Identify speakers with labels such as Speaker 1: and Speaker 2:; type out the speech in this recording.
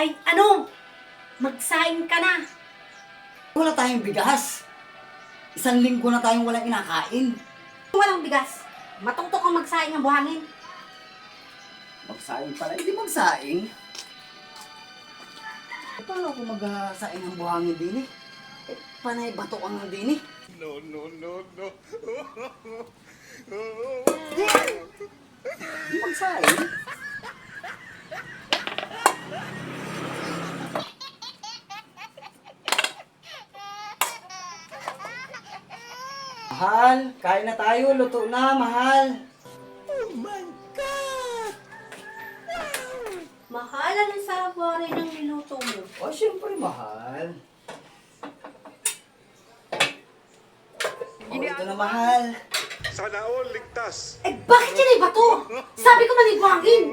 Speaker 1: Ay ano, magsaing ka na.
Speaker 2: Wala tayong bigas. 1 linggo na tayong walang inakain.
Speaker 1: Walang bigas. Matungtok kang magsaing ang buhangin.
Speaker 2: Magsaing pala, hindi magsaing. Paano ako magsaing ng buhangin din eh? Panay bato ang din eh.
Speaker 3: No, no, no, no.
Speaker 2: Hindi magsaing. Mahal, kain na tayo. Luto na, mahal.
Speaker 1: Mahal, anong sarap rin ng niluto mo?
Speaker 2: Oh, syempre, mahal. Oh, ito na, mahal.
Speaker 3: Sana all ligtas.
Speaker 1: Eh, bakit yan ay bato? Sabi ko man buhangin.